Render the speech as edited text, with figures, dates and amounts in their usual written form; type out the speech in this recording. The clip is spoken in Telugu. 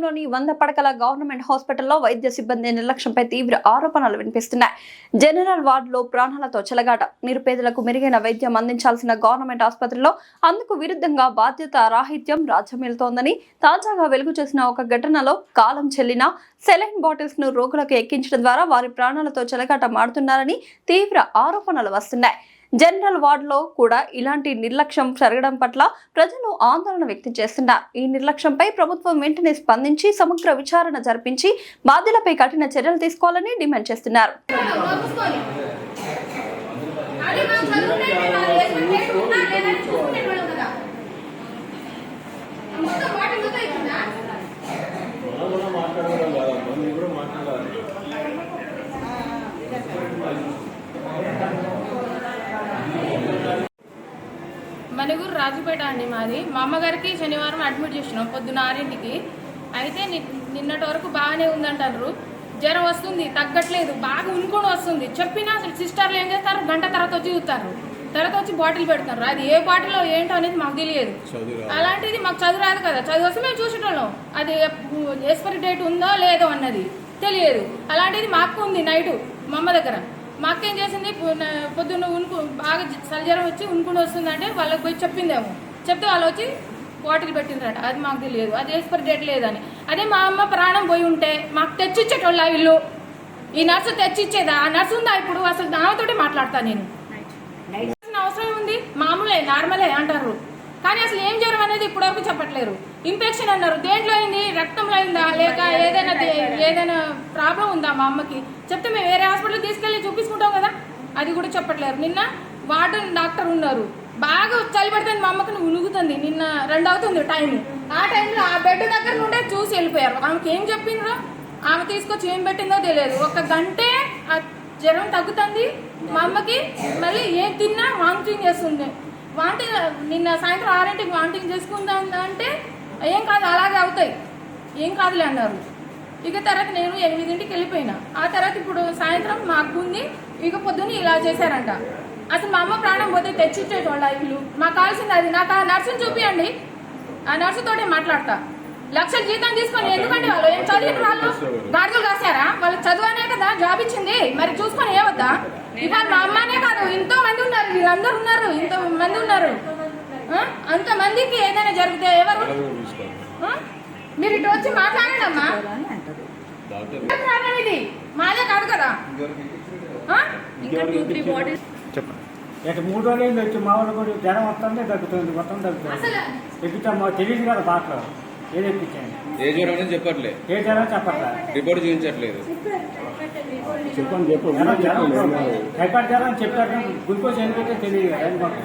నగరంలోని 100 పడకల గవర్నమెంట్ హాస్పిటల్లో వైద్య సిబ్బంది నిర్లక్ష్యంపై తీవ్ర ఆరోపణలు వినిపిస్తున్నాయి. జనరల్ వార్డులో ప్రాణాలతో చెలగాట. నిరుపేదలకు మెరుగైన వైద్యం అందించాల్సిన గవర్నమెంట్ ఆసుపత్రిలో అందుకు విరుద్ధంగా బాధ్యత రాహిత్యం రాజ్యమేలుతోందని తాజాగా వెలుగు చేసిన ఒక ఘటనలో కాలం చెల్లిన సెలైన్ బాటిల్స్ ను రోగులకు ఎక్కించడం ద్వారా వారి ప్రాణాలతో చెలగాట మాడుతున్నారని తీవ్ర ఆరోపణలు వస్తున్నాయి. జనరల్ వార్డులో కూడా ఇలాంటి నిర్లక్ష్యం జరగడం పట్ల ప్రజలు ఆందోళన వ్యక్తం చేస్తున్నారు. ఈ నిర్లక్ష్యంపై ప్రభుత్వం వెంటనే స్పందించి సమగ్ర విచారణ జరిపించి బాధ్యులపై కఠిన చర్యలు తీసుకోవాలని డిమాండ్ చేస్తున్నారు. మణిగూరు రాజుపేట అండి మాది. మా అమ్మగారికి శనివారం అడ్మిట్ చేసినాం పొద్దున 6ంటికి. అయితే నిన్నటి వరకు బాగానే ఉందంటారు. జ్వరం వస్తుంది, తగ్గట్లేదు, బాగా ఉనుకొని వస్తుంది. చెప్పినా అసలు సిస్టర్లు ఏం చేస్తారు, గంట తర్వాత వచ్చి చూస్తారు, తర్వాత వచ్చి బాటిల్ పెడతారు. అది ఏ బాటిల్లో ఏంటో అనేది మాకు తెలియదు. అలాంటిది మాకు చదువు రాదు కదా, చదువు వస్తే మేము చూసేటోళ్ళం. అది ఎక్స్పైరీ డేట్ ఉందో లేదో అన్నది తెలియదు. అలాంటిది మా అక్క ఉంది నైటు మా అమ్మ దగ్గర. మా అక్క ఏం చేసింది, పొద్దున్న బాగా సల్జరం వచ్చి ఉనుకుని వస్తుందంటే వాళ్ళకి పోయి చెప్పిందేమో. చెప్తే వాళ్ళు వచ్చి బాటిల్ పెట్టిండ్రట. అది మాకు తెలియదు, అది ఎక్స్పైరీ డేట్ లేదని. అదే మా అమ్మ ప్రాణం పోయి ఉంటే మాకు తెచ్చిచ్చేటోళ్ళ ఇల్లు. ఈ నర్సు తెచ్చిచ్చేదా? ఆ నర్సు ఉందా ఇప్పుడు? అసలు దానితోటి మాట్లాడతా నేను. అవసరం ఉంది, మామూలే నార్మలే అంటారు, కానీ అసలు ఏం జ్వరం అనేది ఇప్పటివరకు చెప్పట్లేరు. ఇన్ఫెక్షన్ అన్నారు, దేంట్లో అయింది, రక్తంలో అయిందా లేక ఏదైనా ప్రాబ్లం ఉందా మా అమ్మకి చెప్తే మేము వేరే హాస్పిటల్ తీసుకెళ్ళి చూపించుకుంటాం కదా, అది కూడా చెప్పట్లేరు. నిన్న వార్డెన్ డాక్టర్ ఉన్నారు, బాగా చలి పడుతుంది మా అమ్మకి, ఉనుగుతుంది. నిన్న 2 అవుతుంది టైం. ఆ టైంలో ఆ బెడ్ దగ్గర నుండే చూసి వెళ్ళిపోయారు. ఆమెకి ఏం చెప్పిండ్రో, ఆమె తీసుకొచ్చి ఏం పెట్టిందో తెలియదు. 1 గంటే ఆ జ్వరం తగ్గుతుంది మా అమ్మకి. మళ్ళీ ఏం తిన్నా వామిటింగ్ చేస్తుంది. నిన్న సాయంత్రం 6ంటికి వామిటింగ్ చేసుకుందా అంటే ఏం కాదు, అలాగే అవుతాయి, ఏం కాదులే అన్నారు. ఇక తర్వాత నేను 8ంటికి వెళ్ళిపోయినా. ఆ తర్వాత ఇప్పుడు సాయంత్రం మా అక్క ఉంది, ఇక పొద్దున్న ఇలా చేశారంట. అసలు మా అమ్మ ప్రాణం పోతే తెచ్చిచ్చేటోళ్ళ ఇల్లు. మాకు కావాల్సింది అది. నాకు ఆ నర్సుని చూపియండి, ఆ నర్సుతోటే మాట్లాడతా. లక్షల జీతం తీసుకొని ఎందుకంటే వాళ్ళు ఏం చదివిన వాళ్ళు గాడుగులు కాసారా? వాళ్ళు చదువునే కదా జాబ్ ఇచ్చింది, మరి చూసుకొని ఏవద్దా? ఇవాళ మా అమ్మనే కాదు, ఎంతో మంది ఉన్నారు, వీళ్ళందరూ ఉన్నారు, ఎంతో మంది ఉన్నారు. అంతమందికి ఏదైనా జరిగితే ఎవరు? మీరు ఇటు వచ్చి మాట్లాడండి అమ్మా. ఇది మాదే కాదు కదా. ఇంకా 2-3 బాటిల్స్ ఇక 3 రోజులు వచ్చి మా వాళ్ళు కూడా జ్వరం వస్తుంది, తగ్గుతుంది, మొత్తం తగ్గుతుంది. ఎక్కితే మాకు తెలియదు కదా బాటలో ఏది ఎక్కించాను. ఏ జ్వరం అనేది చెప్పట్లే, ఏ జ్వరం చెప్పట్లా, రిపోర్ట్ చూపించట్లేదు. టైఫాయిడ్ జ్వరం చెప్పారు, గ్లూకోజ్ ఎందుకంటే తెలియదు కదా.